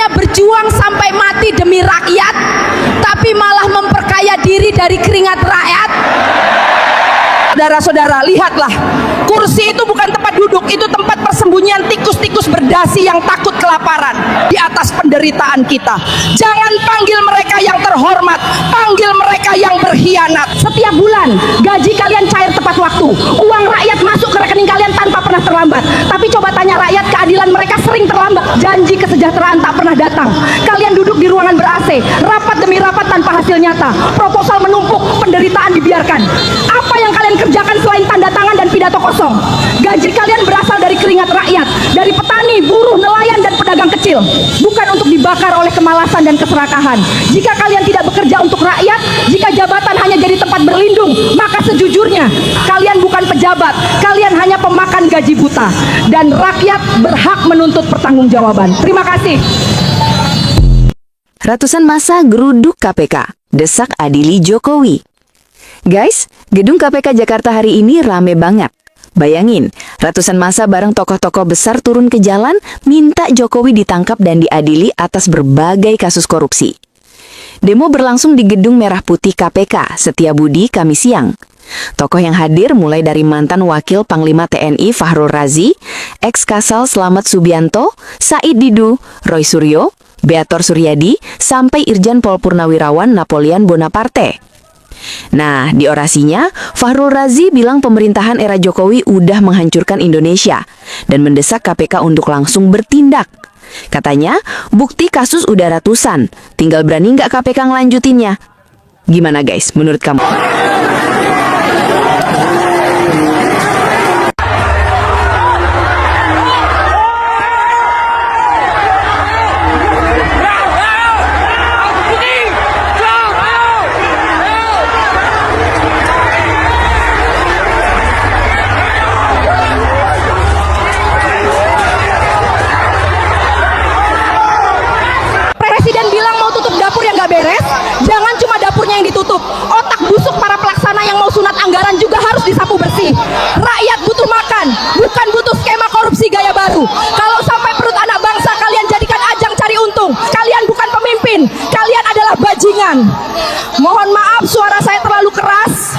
bukannya berjuang sampai mati demi rakyat, tapi malah memperkaya diri dari keringat rakyat. Saudara-saudara, lihatlah, kursi itu bukan tempat duduk, itu tempat persembunyian tikus-tikus berdasi yang takut kelaparan di atas penderitaan kita. Jangan panggil mereka yang terhormat, panggil mereka yang berkhianat. Setiap bulan gaji kalian cair tepat waktu, uang rakyat masuk ke rekening kalian tanpa pernah terlambat. Tapi coba tanya rakyat, keadilan mereka sering terlambat. Janji kesejahteraan tak pernah datang. Kalian duduk di ruangan ber-AC, rapat demi rapat tanpa hasil nyata, proposal menumpuk, penderitaan dibiarkan. Apa yang kalian kerjakan selain tanda tangan dan pidato kosong? Gaji kalian berasal dari keringat rakyat, dari petani, buruh, nelayan, dan pedagang kecil, bukan untuk dibakar oleh kemalasan dan keserakahan. Jika kalian tidak bekerja untuk rakyat, jika jabatan hanya jadi tempat berlindung, maka sejujurnya kalian bukan pejabat, kalian hanya pemakan gaji buta, dan rakyat berhak menuntut pertanggungjawaban. Terima kasih. Ratusan massa geruduk KPK, desak adili Jokowi. Guys, gedung KPK Jakarta hari ini rame banget. Bayangin, ratusan massa bareng tokoh-tokoh besar turun ke jalan minta Jokowi ditangkap dan diadili atas berbagai kasus korupsi. Demo berlangsung di Gedung Merah Putih KPK Setiabudi Kamis siang. Tokoh yang hadir mulai dari mantan Wakil Panglima TNI Fahrul Razi, ex-Kasal Slamet Subianto, Said Didu, Roy Suryo, Beator Suryadi, sampai Irjen Pol Purnawirawan Napoleon Bonaparte. Nah, di orasinya, Fahrul Razi bilang pemerintahan era Jokowi udah menghancurkan Indonesia dan mendesak KPK untuk langsung bertindak. Katanya, bukti kasus udah ratusan, tinggal berani nggak KPK ngelanjutinnya? Gimana guys, menurut kamu? Beres, jangan cuma dapurnya yang ditutup, otak busuk para pelaksana yang mau sunat anggaran juga harus disapu bersih. Rakyat butuh makan, bukan butuh skema korupsi gaya baru. Kalau sampai perut anak bangsa kalian jadikan ajang cari untung, kalian bukan pemimpin, kalian adalah bajingan. Mohon maaf suara saya terlalu keras.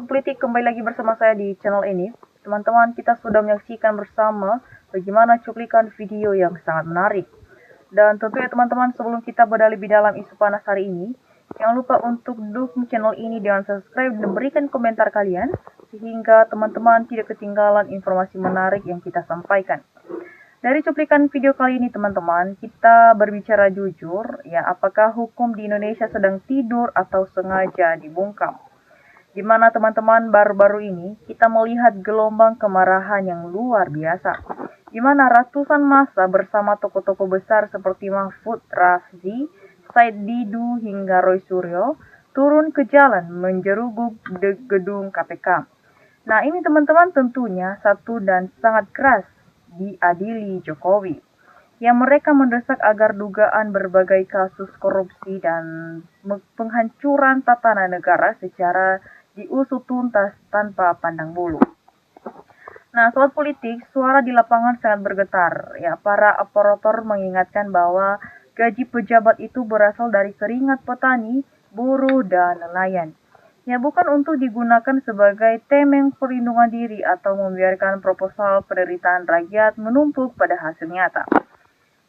Sobat Politik, kembali lagi bersama saya di channel ini. Teman-teman, kita sudah menyaksikan bersama bagaimana cuplikan video yang sangat menarik. Dan tentunya teman-teman, sebelum kita beralih lebih dalam isu panas hari ini, jangan lupa untuk dukung channel ini dengan subscribe dan berikan komentar kalian, sehingga teman-teman tidak ketinggalan informasi menarik yang kita sampaikan. Dari cuplikan video kali ini teman-teman, kita berbicara jujur, ya apakah hukum di Indonesia sedang tidur atau sengaja dibungkam. Di mana teman-teman baru-baru ini kita melihat gelombang kemarahan yang luar biasa. Di mana ratusan massa bersama tokoh-tokoh besar seperti Mahfud Rafzi, Said Didu hingga Roy Suryo turun ke jalan menjeruguk gedung KPK. Nah ini teman-teman tentunya satu dan sangat keras diadili Jokowi, yang mereka mendesak agar dugaan berbagai kasus korupsi dan penghancuran tatanan negara secara diusut tuntas tanpa pandang bulu. Nah, Sobat Politik, suara di lapangan sangat bergetar. Ya, para operator mengingatkan bahwa gaji pejabat itu berasal dari keringat petani, buruh, dan nelayan. Ya, bukan untuk digunakan sebagai temeng perlindungan diri atau membiarkan proposal penderitaan rakyat menumpuk pada hasil nyata.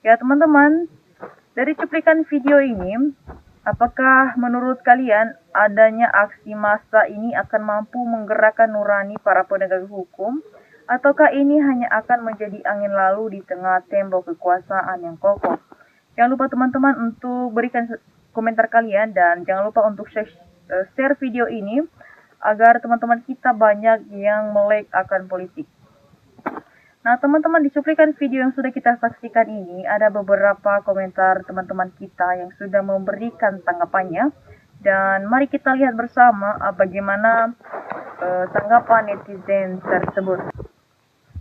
Ya, teman-teman, dari cuplikan video ini, apakah menurut kalian adanya aksi massa ini akan mampu menggerakkan nurani para penegak hukum? Ataukah ini hanya akan menjadi angin lalu di tengah tembok kekuasaan yang kokoh? Jangan lupa teman-teman untuk berikan komentar kalian dan jangan lupa untuk share video ini agar teman-teman kita banyak yang melek akan politik. Nah teman-teman, di cuplikan video yang sudah kita saksikan ini ada beberapa komentar teman-teman kita yang sudah memberikan tanggapannya. Dan mari kita lihat bersama bagaimana tanggapan netizen tersebut.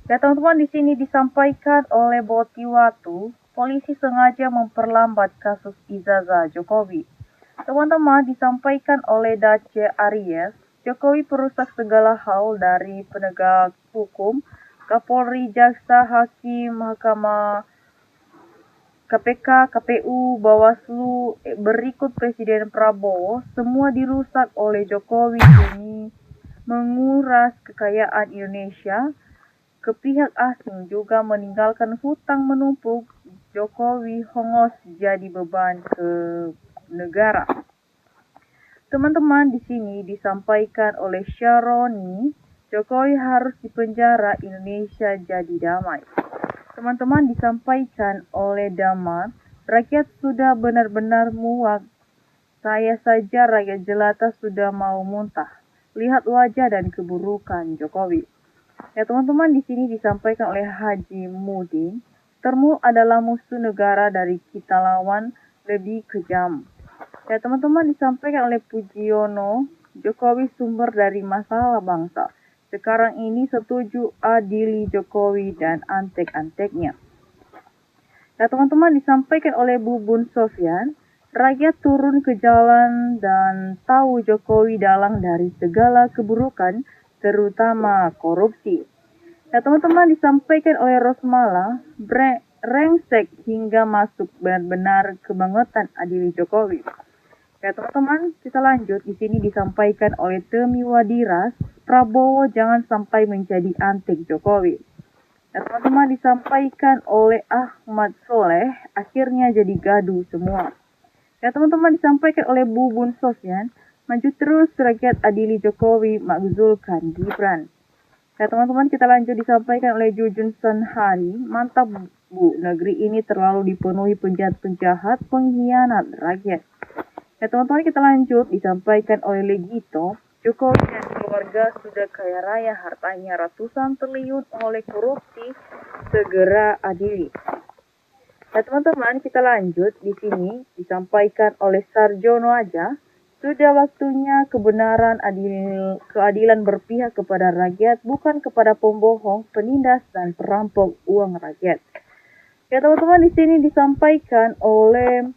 Ya teman-teman, di sini disampaikan oleh Botiwatu, polisi sengaja memperlambat kasus ijazah Jokowi. Teman-teman, disampaikan oleh Dace Aries, Jokowi perusak segala hal dari penegak hukum, Kapolri, Jaksa, Hakim, Mahkamah, KPK, KPU, Bawaslu, berikut Presiden Prabowo, semua dirusak oleh Jokowi demi menguras kekayaan Indonesia. Ke pihak asing juga meninggalkan hutang menumpuk, Jokowi hongos jadi beban ke negara. Teman-teman, di sini disampaikan oleh Sharoni, Jokowi harus dipenjara, Indonesia jadi damai. Teman-teman, disampaikan oleh Damar, rakyat sudah benar-benar muak. Saya saja rakyat jelata sudah mau muntah. Lihat wajah dan keburukan Jokowi. Ya teman-teman, di sini disampaikan oleh Haji Mudin, Termul adalah musuh negara dari kita lawan lebih kejam. Ya teman-teman, disampaikan oleh Pujiono, Jokowi sumber dari masalah bangsa. Sekarang ini setuju adili Jokowi dan antek-anteknya. Ya teman-teman, disampaikan oleh Bubun Sofyan, rakyat turun ke jalan dan tahu Jokowi dalang dari segala keburukan, terutama korupsi. Ya teman-teman, disampaikan oleh Rosmala, rengsek hingga masuk benar-benar kebangetan adili Jokowi. Ya teman-teman, kita lanjut. Di sini disampaikan oleh Temi Wadiras, Prabowo jangan sampai menjadi antek Jokowi. Ya teman-teman, disampaikan oleh Ahmad Soleh, akhirnya jadi gaduh semua. Ya teman-teman, disampaikan oleh Bubun Sofyan, maju terus rakyat adili Jokowi, makzulkan Gibran. Ya teman-teman, kita lanjut. Disampaikan oleh Jujun Senhari, mantap Bu, negeri ini terlalu dipenuhi penjahat-penjahat, pengkhianat rakyat. Ya teman-teman, kita lanjut. Disampaikan oleh Legito, Jokowi dan keluarga sudah kaya raya, hartanya ratusan triliun oleh korupsi, segera adili. Ya teman-teman, kita lanjut. Di sini disampaikan oleh Sarjono aja, sudah waktunya kebenaran, keadilan berpihak kepada rakyat, bukan kepada pembohong, penindas, dan perampok uang rakyat. Ya teman-teman, di sini disampaikan oleh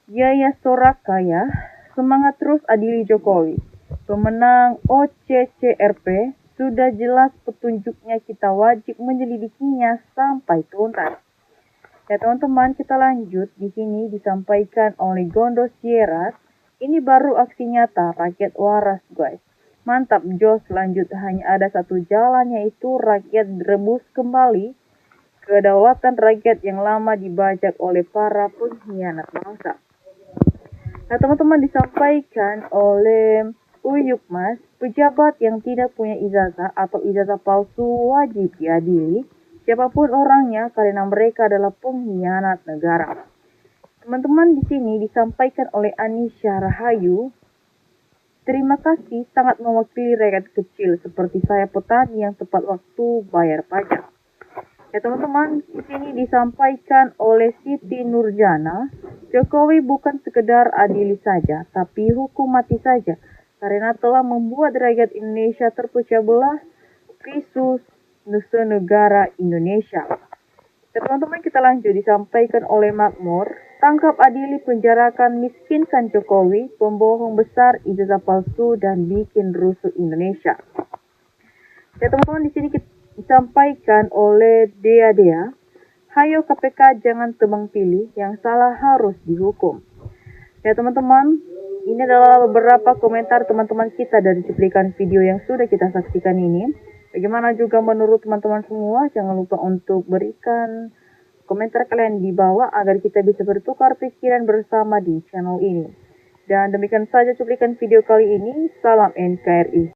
Yaya Sorakaya, semangat terus adili Jokowi. Pemenang OCCRP, sudah jelas petunjuknya, kita wajib menyelidikinya sampai tuntas. Ya teman-teman, kita lanjut. Di sini disampaikan oleh Gondo Sierra, ini baru aksi nyata rakyat waras guys. Mantap, Jos. Lanjut, hanya ada satu jalan, yaitu rakyat rebus kembali kedaulatan rakyat yang lama dibajak oleh para pengkhianat bangsa. Nah, teman-teman, disampaikan oleh Uyuk Mas, pejabat yang tidak punya ijazah atau ijazah palsu wajib diadili siapapun orangnya karena mereka adalah pengkhianat negara. Teman-teman, di sini disampaikan oleh Anisha Rahayu, terima kasih sangat mewakili rakyat kecil seperti saya petani yang tepat waktu bayar pajak. Ya teman-teman, di sini disampaikan oleh Siti Nurjana, Jokowi bukan sekedar adili saja, tapi hukum mati saja, karena telah membuat rakyat Indonesia terpecah belah, krisis nusa negara Indonesia. Ya teman-teman, kita lanjut, disampaikan oleh Makmur, tangkap, adili, penjarakan, miskinkan Jokowi, pembohong besar, ijazah palsu, dan bikin rusuh Indonesia. Ya teman-teman, di sini kita disampaikan oleh Dea, hayo KPK jangan tebang pilih, yang salah harus dihukum. Ya teman-teman, ini adalah beberapa komentar teman-teman kita dari cuplikan video yang sudah kita saksikan ini. Bagaimana juga menurut teman-teman semua, jangan lupa untuk berikan komentar kalian di bawah agar kita bisa bertukar pikiran bersama di channel ini. Dan demikian saja cuplikan video kali ini, salam NKRI.